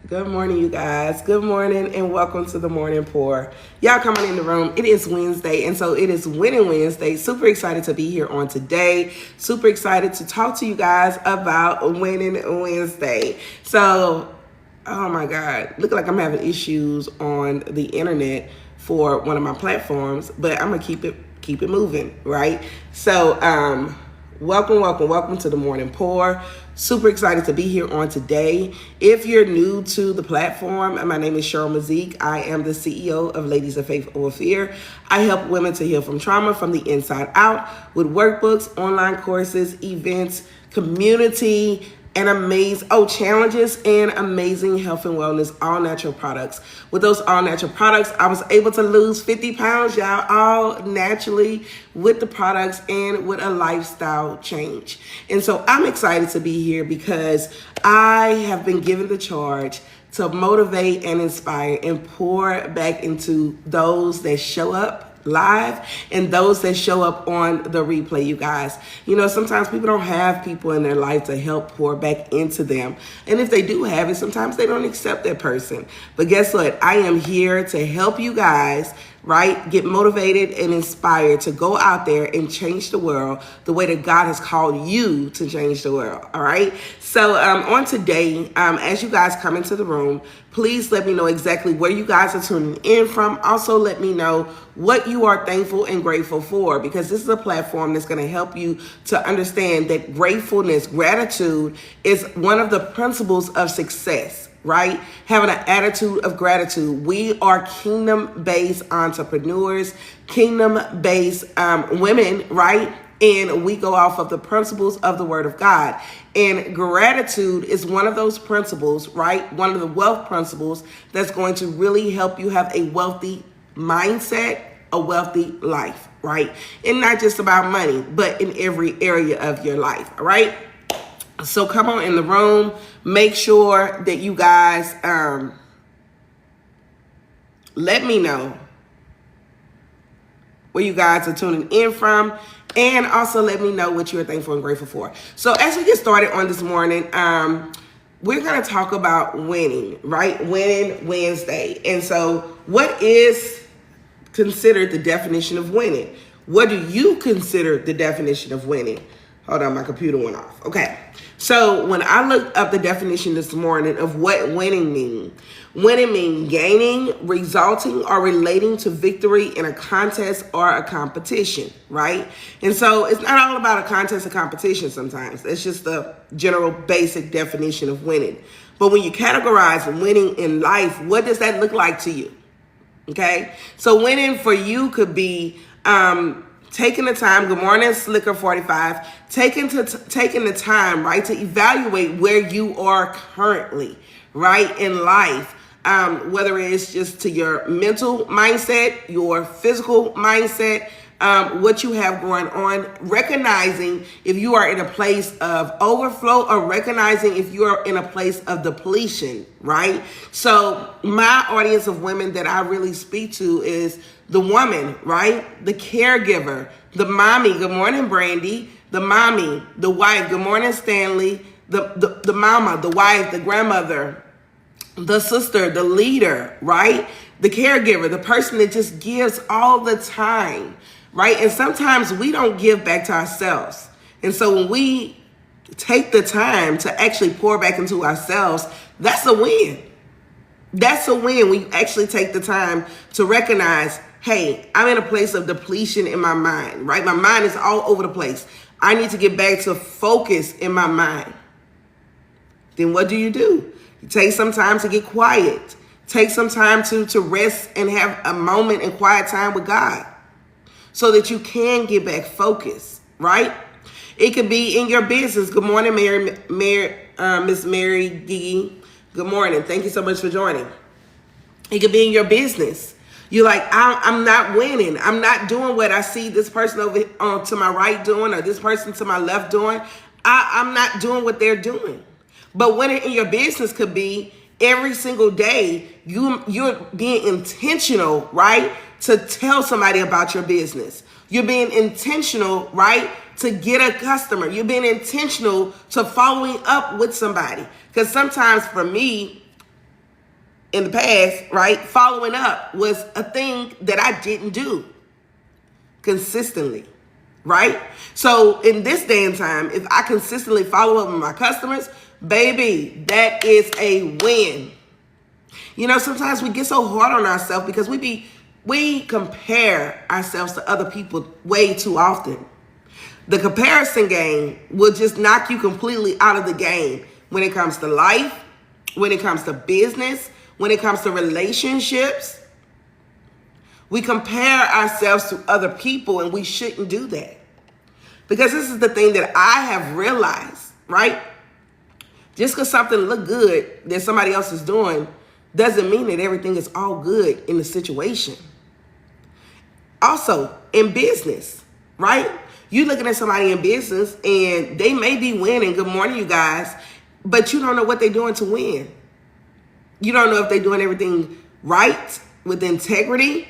Good morning, you guys. Good morning and welcome to the morning pour. Y'all coming in the room. It is Wednesday, and so it is Winning Wednesday. Super excited to be here on today. Super excited to talk to you guys about Winning Wednesday. So, oh my God, look like I'm having issues on the internet for one of my platforms, but I'm gonna keep it moving, right? So, welcome to the morning pour. Super excited to be here on today. If you're new to the platform, my name is Cheryl Mazik. I am the CEO of Ladies of Faith Over Fear. I help women to heal from trauma from the inside out with workbooks, online courses, events, community, and challenges and amazing health and wellness, all natural products. With those all natural products, I was able to lose 50 pounds, y'all, all naturally with the products and with a lifestyle change. And so I'm excited to be here because I have been given the charge to motivate and inspire and pour back into those that show up live and those that show up on the replay, you guys. You know, sometimes people don't have people in their life to help pour back into them. And if they do have it, sometimes they don't accept that person. But guess what? I am here to help you guys, right? Get motivated and inspired to go out there and change the world the way that God has called you to change the world. All right. So on today, as you guys come into the room, please let me know exactly where you guys are tuning in from. Also, let me know what you are thankful and grateful for, because this is a platform that's going to help you to understand that gratitude is one of the principles of success. Right? Having an attitude of gratitude. We are kingdom-based entrepreneurs, kingdom-based women, right? And we go off of the principles of the Word of God. And gratitude is one of those principles, right? One of the wealth principles that's going to really help you have a wealthy mindset, a wealthy life, right? And not just about money, but in every area of your life, all right? So come on in the room. Make sure that you guys let me know where you guys are tuning in from. And also let me know what you're thankful and grateful for. So as we get started on this morning, we're going to talk about winning, right? Winning Wednesday. And so what is considered the definition of winning? What do you consider the definition of winning? Hold on, my computer went off. Okay. So when I looked up the definition this morning of what winning means gaining, resulting, or relating to victory in a contest or a competition, right? And so it's not all about a contest or competition sometimes. It's just the general basic definition of winning. But when you categorize winning in life, what does that look like to you? Okay? So winning for you could be taking the time, good morning, Slicker 45, taking the time, right, to evaluate where you are currently, right, in life, whether it's just to your mental mindset, your physical mindset, what you have going on, recognizing if you are in a place of overflow or recognizing if you are in a place of depletion, right? So my audience of women that I really speak to is the woman, right? The caregiver, the mommy. Good morning, Brandy. The mommy, the wife. Good morning, Stanley. The mama, the wife, the grandmother, the sister, the leader, right? The caregiver, the person that just gives all the time, right? And sometimes we don't give back to ourselves. And so when we take the time to actually pour back into ourselves, that's a win. That's a win when you actually take the time to recognize, hey, I'm in a place of depletion in my mind, right? My mind is all over the place. I need to get back to focus in my mind. Then what do? You take some time to get quiet. Take some time to rest and have a moment in quiet time with God so that you can get back focused, right? It could be in your business. Good morning, Miss Mary Gigi. Good morning. Thank you so much for joining. It could be in your business. You're like, I'm not winning. I'm not doing what I see this person over to my right doing or this person to my left doing. I'm not doing what they're doing. But winning in your business could be every single day you're being intentional, right, to tell somebody about your business. You're being intentional, right, to get a customer. You're being intentional to following up with somebody. Because sometimes for me, in the past, right? Following up was a thing that I didn't do consistently, right? So in this day and time, if I consistently follow up with my customers, baby, that is a win. You know, sometimes we get so hard on ourselves because we compare ourselves to other people way too often. The comparison game will just knock you completely out of the game when it comes to life, when it comes to business, when it comes to relationships. We compare ourselves to other people, and we shouldn't do that. Because this is the thing that I have realized, right? Just because something look good that somebody else is doing doesn't mean that everything is all good in the situation. Also, in business, right? You looking at somebody in business and they may be winning. Good morning, you guys. But you don't know what they're doing to win. You don't know if they're doing everything right, with integrity,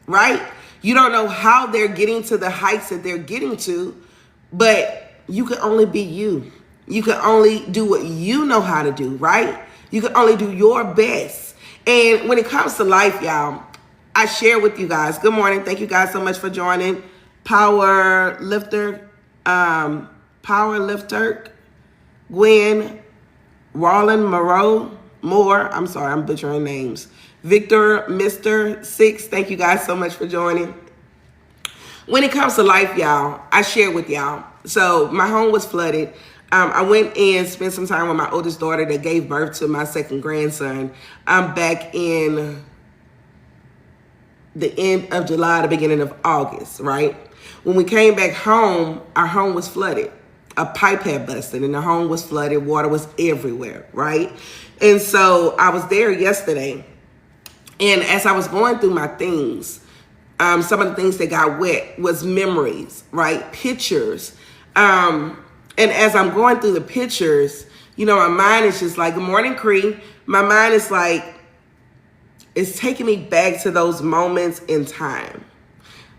right? You don't know how they're getting to the heights that they're getting to, but you can only be you. You can only do what you know how to do, right? You can only do your best. And when it comes to life, y'all, I share with you guys. Good morning. Thank you guys so much for joining. Power Lifter, Gwen, Roland Moore. I'm sorry, I'm butchering names. Victor, Mr. Six. Thank you guys so much for joining. When it comes to life, y'all, I share with y'all. So my home was flooded. I went and spent some time with my oldest daughter that gave birth to my second grandson. I'm back in the end of July, the beginning of August, right? When we came back home, our home was flooded. A pipe had busted and the home was flooded. Water was everywhere, right? And so I was there yesterday. And as I was going through my things, some of the things that got wet was memories, right? Pictures. And as I'm going through the pictures, you know, my mind is just like, good morning, Cree. My mind is like, it's taking me back to those moments in time.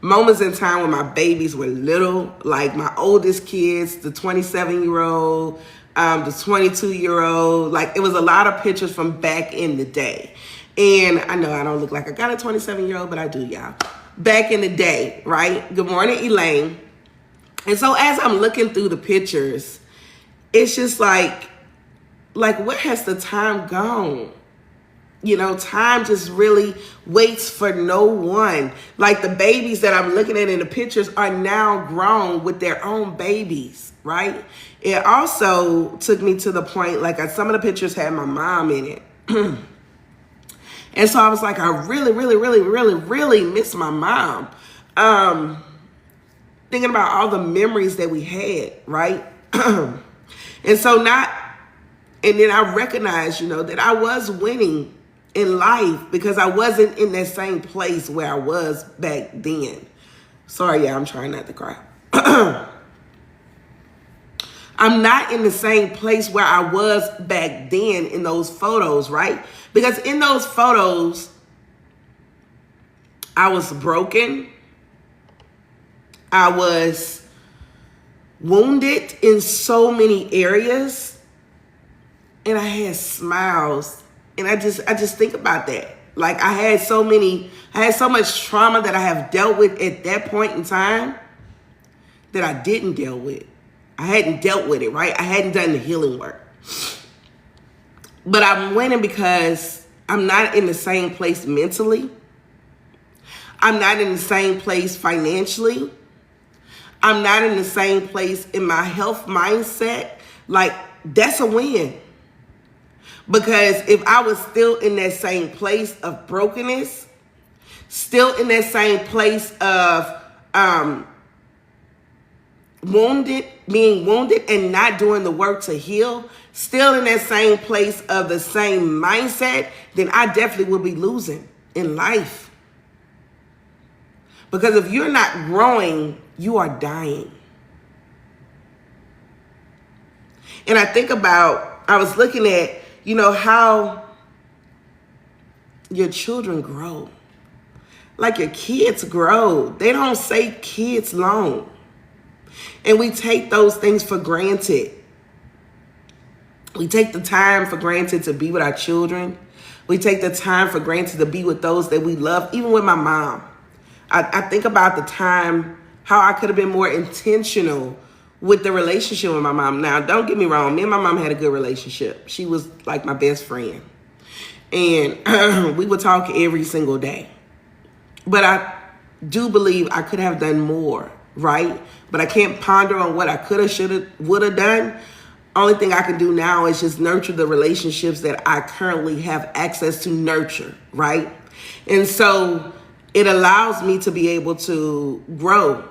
Moments in time when my babies were little, like my oldest kids, the 27-year-old, the 22-year-old. Like, it was a lot of pictures from back in the day. And I know I don't look like I got a 27-year-old, but I do, y'all. Back in the day, right? Good morning, Elaine. And so as I'm looking through the pictures, it's just like where has the time gone? You know, time just really waits for no one. Like the babies that I'm looking at in the pictures are now grown with their own babies, right? It also took me to the point, like some of the pictures had my mom in it. And so I was like, I really, really, really, really, really miss my mom. Thinking about all the memories that we had, right? And then I recognized, you know, that I was winning in life because I wasn't in that same place where I was back then. Sorry, yeah, I'm trying not to cry. I'm not in the same place where I was back then in those photos, right? Because in those photos, I was broken. I was wounded in so many areas. And I had smiles. And I just think about that. Like I had so much trauma that I have dealt with at that point in time that I didn't deal with. I hadn't dealt with it, right? I hadn't done the healing work. But I'm winning because I'm not in the same place mentally. I'm not in the same place financially. I'm not in the same place in my health mindset. Like, that's a win. Because if I was still in that same place of brokenness, still in that same place of being wounded and not doing the work to heal, still in that same place of the same mindset, then I definitely would be losing in life. Because if you're not growing, you are dying. And I was looking at, you know, how your children grow. Like your kids grow. They don't say kids long. And we take those things for granted. We take the time for granted to be with our children. We take the time for granted to be with those that we love, even with my mom. I think about the time, how I could have been more intentional with the relationship with my mom. Now, don't get me wrong. Me and my mom had a good relationship. She was like my best friend. And we would talk every single day. But I do believe I could have done more, right? But I can't ponder on what I could have, should have, would have done. Only thing I can do now is just nurture the relationships that I currently have access to nurture, right? And so it allows me to be able to grow.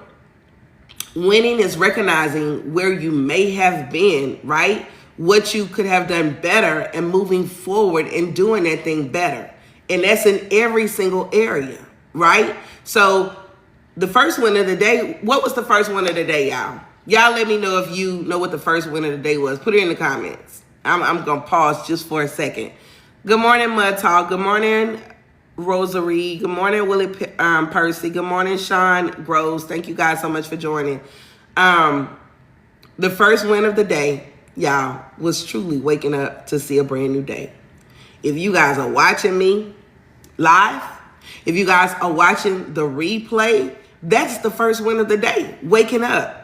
Winning is recognizing where you may have been, right? What you could have done better and moving forward and doing that thing better. And that's in every single area, right? So the first win of the day, what was the first win of the day, y'all? Y'all let me know if you know what the first win of the day was. Put it in the comments. I'm going to pause just for a second. Good morning, Mud Talk. Good morning, Rosary. Good morning, Willie Percy. Good morning, Sean Groves. Thank you guys so much for joining. The first win of the day, y'all, was truly waking up to see a brand new day. If you guys are watching me live, if you guys are watching the replay, that's the first win of the day, waking up.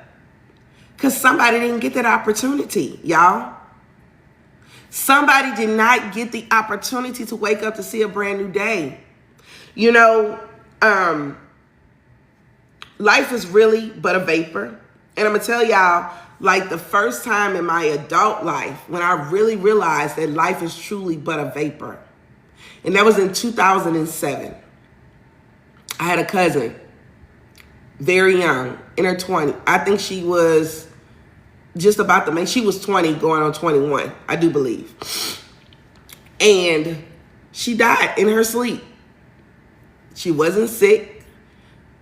Because somebody didn't get that opportunity, y'all. Somebody did not get the opportunity to wake up to see a brand new day. You know, life is really but a vapor. And I'm going to tell y'all, like the first time in my adult life, when I really realized that life is truly but a vapor. And that was in 2007. I had a cousin, very young, in her 20s. I think she was just about to she was 20 going on 21, I do believe. And she died in her sleep. She wasn't sick.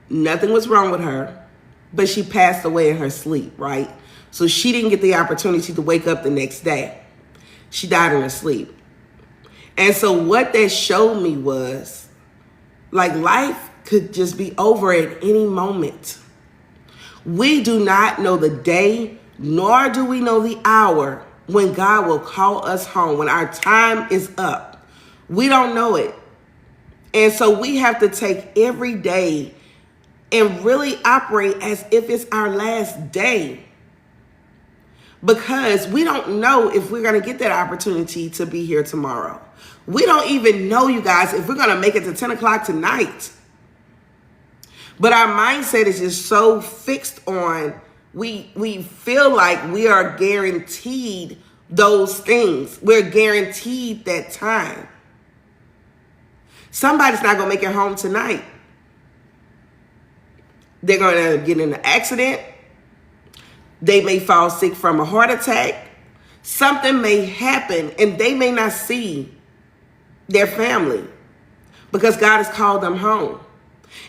Nothing was wrong with her, but she passed away in her sleep, right? So she didn't get the opportunity to wake up the next day. She died in her sleep. And so what that showed me was, like, life could just be over at any moment. We do not know the day, nor do we know the hour when God will call us home, when our time is up. We don't know it. And so we have to take every day and really operate as if it's our last day. Because we don't know if we're going to get that opportunity to be here tomorrow. We don't even know, you guys, if we're going to make it to 10 o'clock tonight. But our mindset is just so fixed on, we feel like we are guaranteed those things. We're guaranteed that time. Somebody's not going to make it home tonight. They're going to get in an accident. They may fall sick from a heart attack. Something may happen and they may not see their family because God has called them home.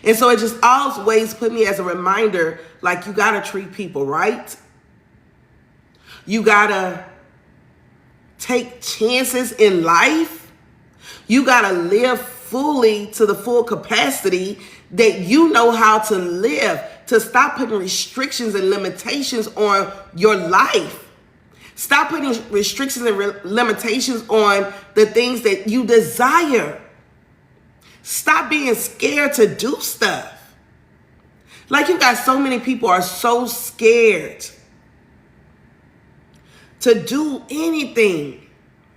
And so it just always put me as a reminder, like, you got to treat people right. You got to take chances in life. You got to live fully to the full capacity that you know how to live, to stop putting restrictions and limitations on your life. Stop putting restrictions and limitations on the things that you desire. Stop being scared to do stuff. Like, you got so many people are so scared to do anything.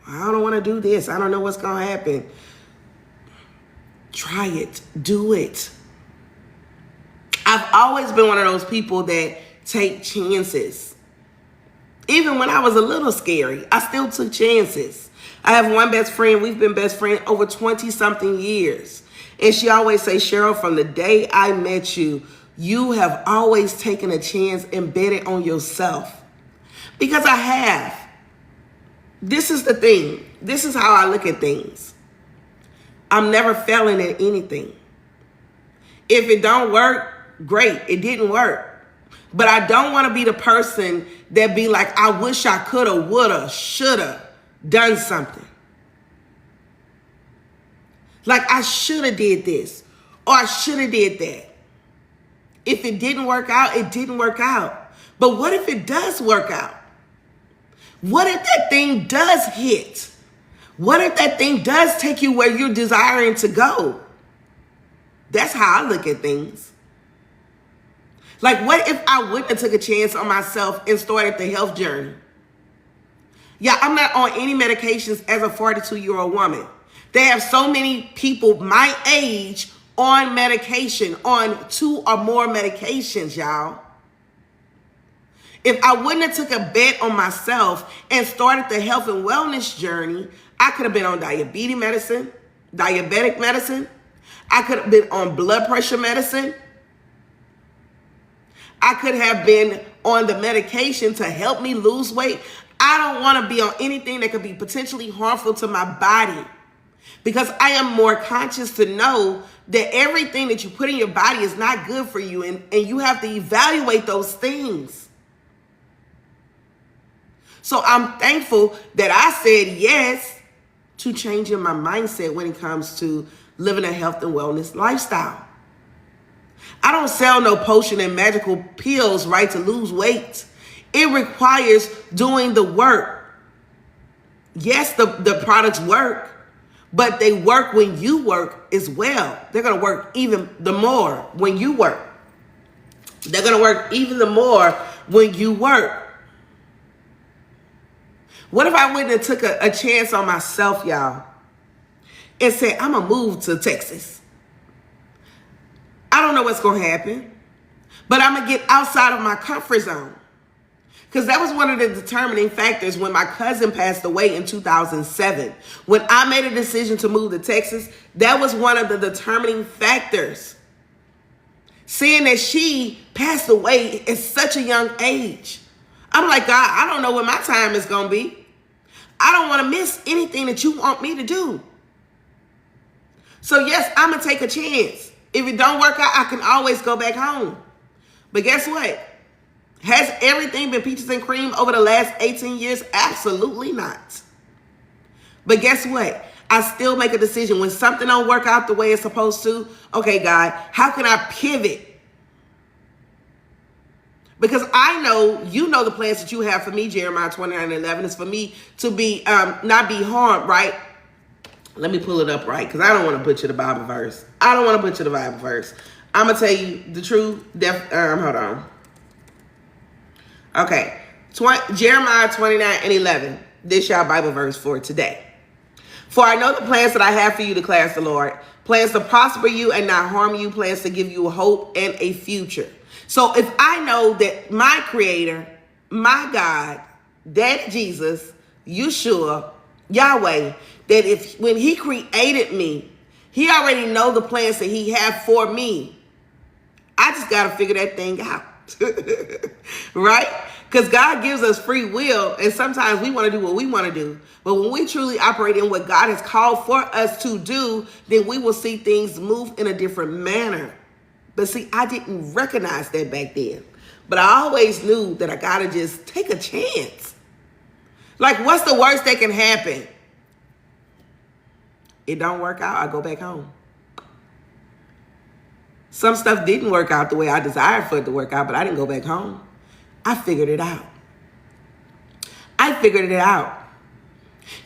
I don't want to do this. I don't know what's going to happen. Try it. Do it. I've always been one of those people that take chances. Even when I was a little scary, I still took chances. I have one best friend. We've been best friends over 20-something years. And she always says, Cheryl, from the day I met you, you have always taken a chance and bet it on yourself. Because I have. This is the thing. This is how I look at things. I'm never failing at anything. If it don't work, great. It didn't work. But I don't want to be the person that be like, I wish I coulda, woulda, shoulda done something. Like, I shoulda did this or I shoulda did that. If it didn't work out, it didn't work out. But what if it does work out? What if that thing does hit? What if that thing does take you where you're desiring to go? That's how I look at things. Like, what if I wouldn't have took a chance on myself and started the health journey? Yeah, I'm not on any medications as a 42-year-old woman. They have so many people my age on medication, on 2 or more medications, y'all. If I wouldn't have took a bet on myself and started the health and wellness journey, I could have been on diabetic medicine. I could have been on blood pressure medicine. I could have been on the medication to help me lose weight. I don't want to be on anything that could be potentially harmful to my body, because I am more conscious to know that everything that you put in your body is not good for you, and you have to evaluate those things. So I'm thankful that I said yes to changing my mindset when it comes to living a health and wellness lifestyle. I don't sell no potion and magical pills, right, to lose weight. It requires doing the work. Yes, the products work, but they work when you work as well. They're going to work even the more when you work. They're going to work even the more when you work. What if I wouldn't have took a chance on myself, y'all, and said, I'm going to move to Texas? I don't know what's going to happen, but I'm going to get outside of my comfort zone. Because that was one of the determining factors when my cousin passed away in 2007. When I made a decision to move to Texas, that was one of the determining factors. Seeing that she passed away at such a young age. I'm like, God, I don't know what my time is going to be. I don't want to miss anything that you want me to do. So yes, I'm going to take a chance. If it don't work out, I can always go back home. But guess what? Has everything been peaches and cream over the last 18 years? Absolutely not. But guess what? I still make a decision. When something don't work out the way it's supposed to, okay, God, how can I pivot? Because I know, you know, the plans that you have for me, Jeremiah 29:11, is for me to be, not be harmed, right? Let me pull it up, right? Because I don't want to butcher the Bible verse. I'm going to tell you the truth. Hold on. Okay. Jeremiah 29:11. This y'all Bible verse for today. For I know the plans that I have for you, declares the Lord. Plans to prosper you and not harm you. Plans to give you a hope and a future. So if I know that my Creator, my God, Daddy Jesus, Yeshua, Yahweh, that when He created me, He already know the plans that He have for me. I just got to figure that thing out. Right? Because God gives us free will, and sometimes we want to do what we want to do. But when we truly operate in what God has called for us to do, then we will see things move in a different manner. But see, I didn't recognize that back then. But I always knew that I got to just take a chance. Like, what's the worst that can happen? It don't work out, I go back home. Some stuff didn't work out the way I desired for it to work out, but I didn't go back home. I figured it out.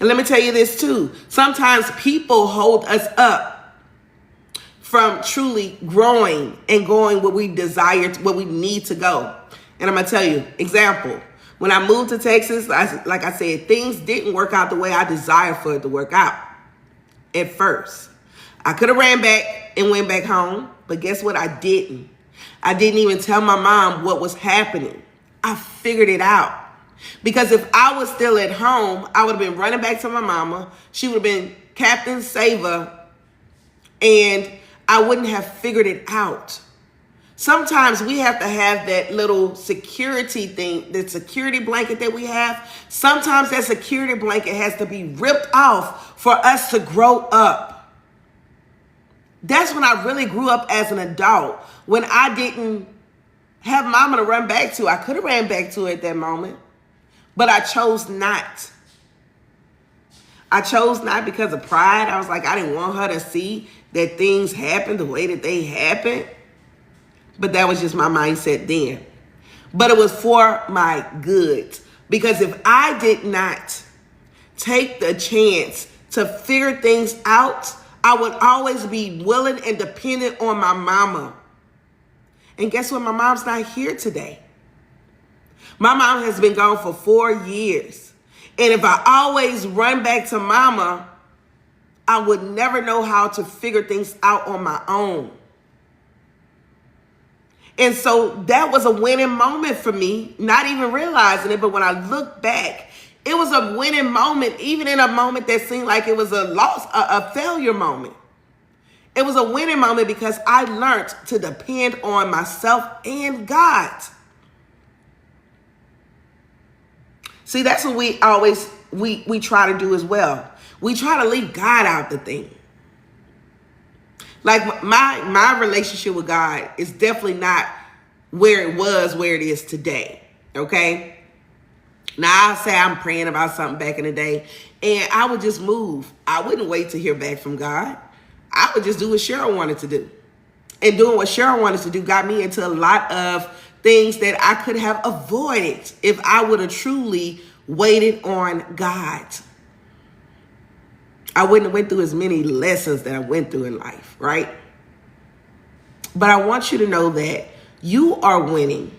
And let me tell you this too. Sometimes people hold us up from truly growing and going where we desire, where we need to go. And I'm going to tell you, example, when I moved to Texas, like I said, things didn't work out the way I desired for it to work out at first. I could have ran back and went back home, but guess what? I didn't. I didn't even tell my mom what was happening. I figured it out. Because if I was still at home, I would have been running back to my mama. She would have been Captain Saver, and I wouldn't have figured it out. Sometimes we have to have that little security thing, the security blanket that we have. Sometimes that security blanket has to be ripped off for us to grow up. That's when I really grew up as an adult, when I didn't have mama to run back to. I could have ran back to her at that moment, but I chose not. I chose not because of pride. I was like, I didn't want her to see that things happen the way that they happen. But that was just my mindset then. But it was for my good, Because if I did not take the chance to figure things out, I would always be willing and dependent on my mama. And guess what? My mom's not here today. My mom has been gone for 4 years. And if I always run back to mama, I would never know how to figure things out on my own. And so that was a winning moment for me, not even realizing it. But when I look back, it was a winning moment, even in a moment that seemed like it was a loss, a failure moment. It was a winning moment because I learned to depend on myself and God. See, that's what we always, we try to do as well. We try to leave God out the thing. Like my relationship with God is definitely not where it was, where it is today. Okay. Now I'll say I'm praying about something back in the day and I would just move. I wouldn't wait to hear back from God. I would just do what Cheryl wanted to do. And doing what Cheryl wanted to do got me into a lot of things that I could have avoided if I would have truly waited on God. I wouldn't have went through as many lessons that I went through in life, right? But I want you to know that you are winning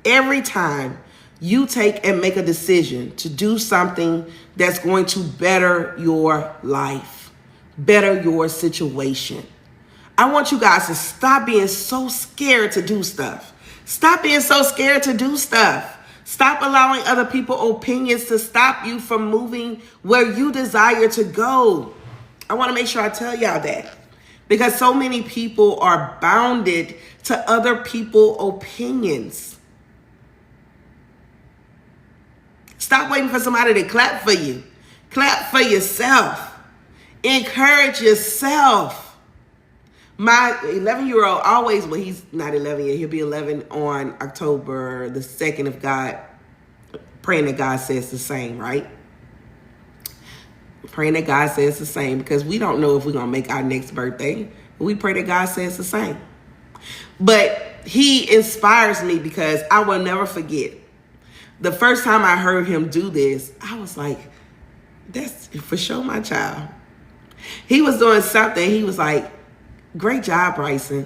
every time you take and make a decision to do something that's going to better your life, better your situation. I want you guys to stop being so scared to do stuff. Stop being so scared to do stuff. Stop allowing other people's opinions to stop you from moving where you desire to go. I want to make sure I tell y'all that. Because so many people are bounded to other people's opinions. Stop waiting for somebody to clap for you. Clap for yourself. Encourage yourself. My 11-year-old always, well, he's not 11 yet. He'll be 11 on October the 2nd of God. Praying that God says the same, right? Praying that God says the same because we don't know if we're going to make our next birthday. We pray that God says the same. But he inspires me because I will never forget. The first time I heard him do this, I was like, that's for sure my child. He was doing something. He was like, great job, Bryson.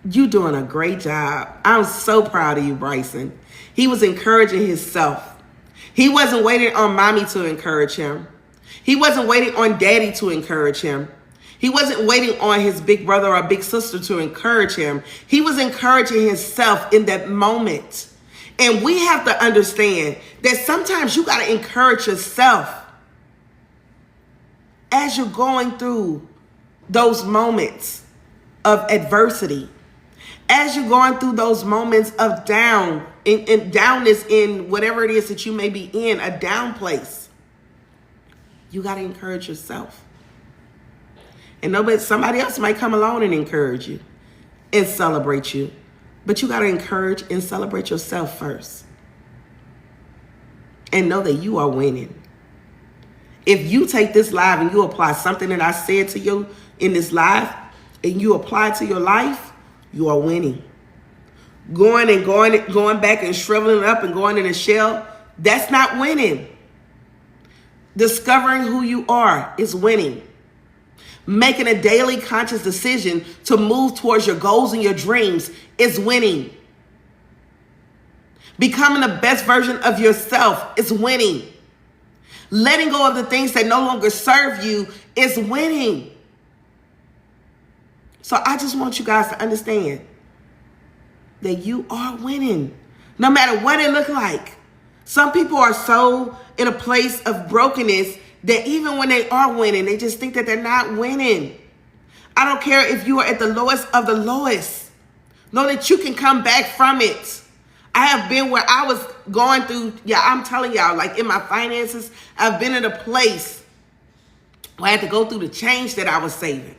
You doing a great job. I'm so proud of you, Bryson. He was encouraging himself. He wasn't waiting on mommy to encourage him. He wasn't waiting on daddy to encourage him. He wasn't waiting on his big brother or big sister to encourage him. He was encouraging himself in that moment. And we have to understand that sometimes you got to encourage yourself as you're going through those moments of adversity, as you're going through those moments of downness in whatever it is that you may be in, a down place. You got to encourage yourself. And somebody else might come along and encourage you and celebrate you. But you got to encourage and celebrate yourself first. And know that you are winning. If you take this live and you apply something that I said to you in this live and you apply to your life, you are winning. Going back and shriveling up and going in a shell, that's not winning. Discovering who you are is winning. Making a daily conscious decision to move towards your goals and your dreams is winning. Becoming the best version of yourself is winning. Letting go of the things that no longer serve you is winning. So I just want you guys to understand that you are winning, no matter what it looks like. Some people are so in a place of brokenness that even when they are winning, they just think that they're not winning. I don't care if you are at the lowest of the lowest. Know that you can come back from it. I have been where I was going through, I'm telling y'all, like in my finances, I've been in a place where I had to go through the change that I was saving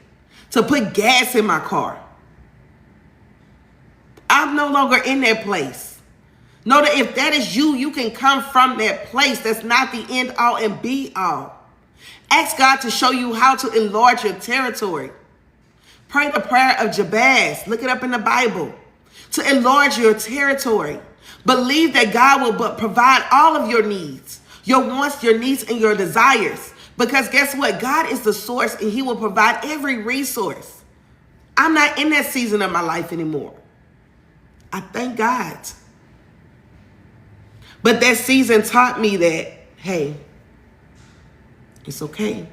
to put gas in my car. I'm no longer in that place. Know that if that is you, you can come from that place. That's not the end all and be all. Ask God to show you how to enlarge your territory. Pray the prayer of Jabez. Look it up in the Bible. To enlarge your territory. Believe that God will provide all of your needs, your wants, your needs, and your desires. Because guess what? God is the source and he will provide every resource. I'm not in that season of my life anymore. I thank God. But that season taught me that, hey, it's okay.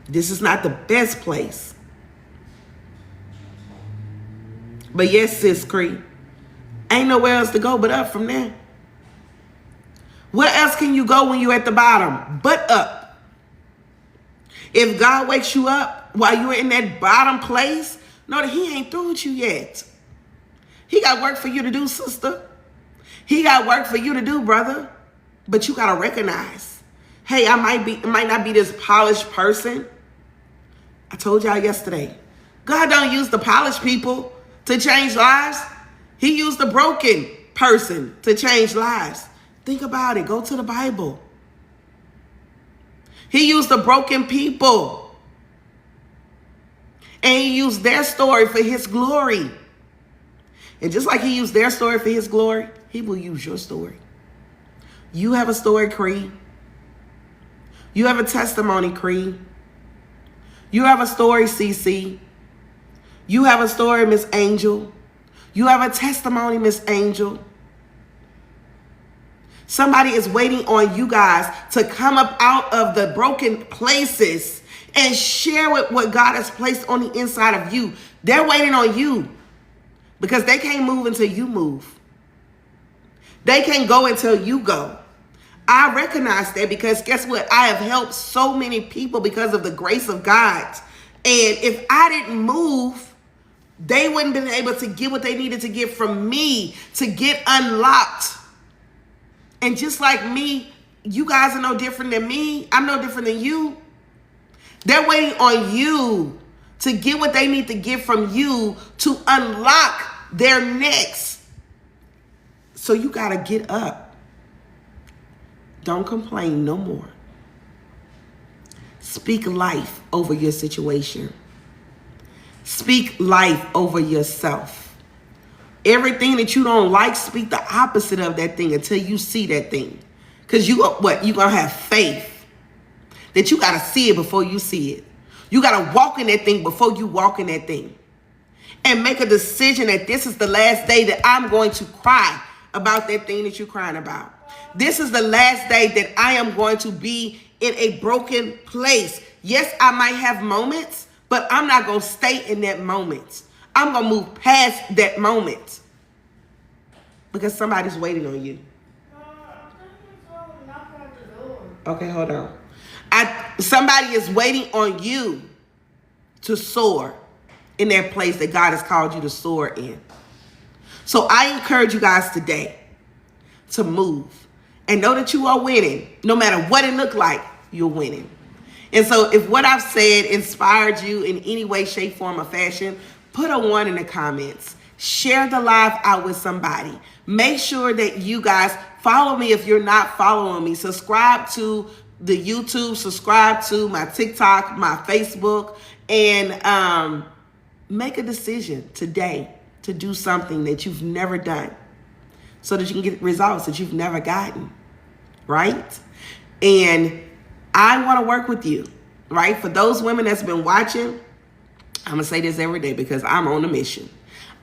This is not the best place. But yes, sis Cree, ain't nowhere else to go but up from there. Where else can you go when you're at the bottom but up? If God wakes you up while you're in that bottom place, know that he ain't through with you yet. He got work for you to do, sister. He got work for you to do, brother. But you got to recognize, hey, I might not be this polished person. I told y'all yesterday, God don't use the polished people to change lives. He used the broken person to change lives. Think about it. Go to the Bible. He used the broken people. And he used their story for his glory. And just like he used their story for his glory, he will use your story. You have a story, Cree. You have a testimony, Cree. You have a story, CC. You have a story, Miss Angel. You have a testimony, Miss Angel. Somebody is waiting on you guys to come up out of the broken places and share what God has placed on the inside of you. They're waiting on you because they can't move until you move. They can't go until you go. I recognize that because guess what? I have helped so many people because of the grace of God. And if I didn't move, they wouldn't have been able to get what they needed to get from me to get unlocked. And just like me, you guys are no different than me. I'm no different than you. They're waiting on you to get what they need to get from you to unlock their next. So you got to get up. Don't complain no more. Speak life over your situation. Speak life over yourself. Everything that you don't like, speak the opposite of that thing until you see that thing. Because you're going to have faith that you got to see it before you see it. You got to walk in that thing before you walk in that thing. And make a decision that this is the last day that I'm going to cry about that thing that you're crying about. This is the last day that I am going to be in a broken place. Yes, I might have moments, but I'm not going to stay in that moment. I'm going to move past that moment because somebody's waiting on you. Okay, hold on. Somebody is waiting on you to soar in that place that God has called you to soar in. So I encourage you guys today to move and know that you are winning. No matter what it looked like, you're winning. And so if what I've said inspired you in any way, shape, form, or fashion, put a 1 in the comments. Share the live out with somebody. Make sure that you guys follow me if you're not following me. Subscribe to the YouTube. Subscribe to my TikTok, my Facebook. And make a decision today to do something that you've never done so that you can get results that you've never gotten. Right? And I want to work with you. Right? For those women that's been watching, I'm going to say this every day because I'm on a mission.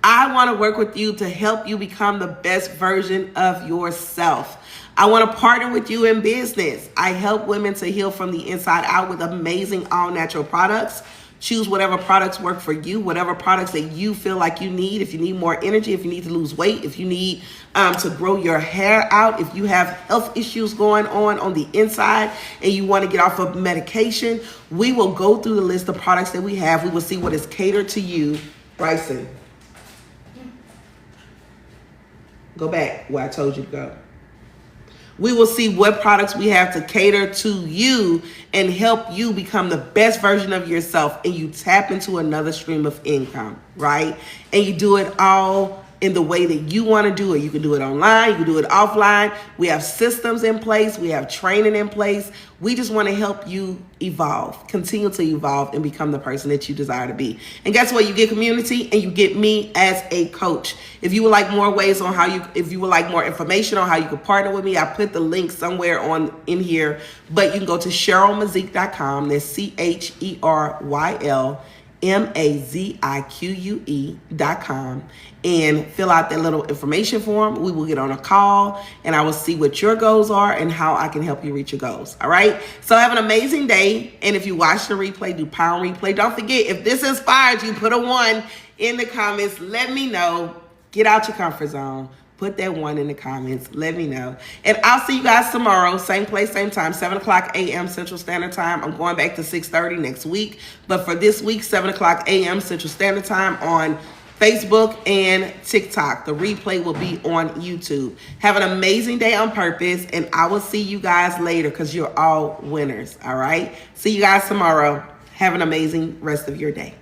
I want to work with you to help you become the best version of yourself. I want to partner with you in business. I help women to heal from the inside out with amazing all-natural products. Choose whatever products work for you, whatever products that you feel like you need. If you need more energy, if you need to lose weight, if you need to grow your hair out, if you have health issues going on the inside and you want to get off of medication, we will go through the list of products that we have. We will see what is catered to you. Bryson, go back where I told you to go. We will see what products we have to cater to you and help you become the best version of yourself, and you tap into another stream of income, right? And you do it all in the way that you want to do it. You can do it online, you can do it offline. We have systems in place, we have training in place. We just want to help you evolve, continue to evolve, and become the person that you desire to be. And guess what? You get community and you get me as a coach. If you would like more ways on if you would like more information on how you can partner with me, I put the link somewhere in here, but you can go to CherylMazique.com. That's CherylMazique.com and fill out that little information form. We will get on a call and I will see what your goals are and how I can help you reach your goals. All right. So have an amazing day. And if you watch the replay, do pound replay. Don't forget, if this inspired you, put a 1 in the comments. Let me know. Get out your comfort zone. Put that 1 in the comments. Let me know. And I'll see you guys tomorrow. Same place, same time, 7 o'clock a.m. Central Standard Time. I'm going back to 6:30 next week. But for this week, 7 o'clock a.m. Central Standard Time on Facebook and TikTok. The replay will be on YouTube. Have an amazing day on purpose. And I will see you guys later because you're all winners. All right. See you guys tomorrow. Have an amazing rest of your day.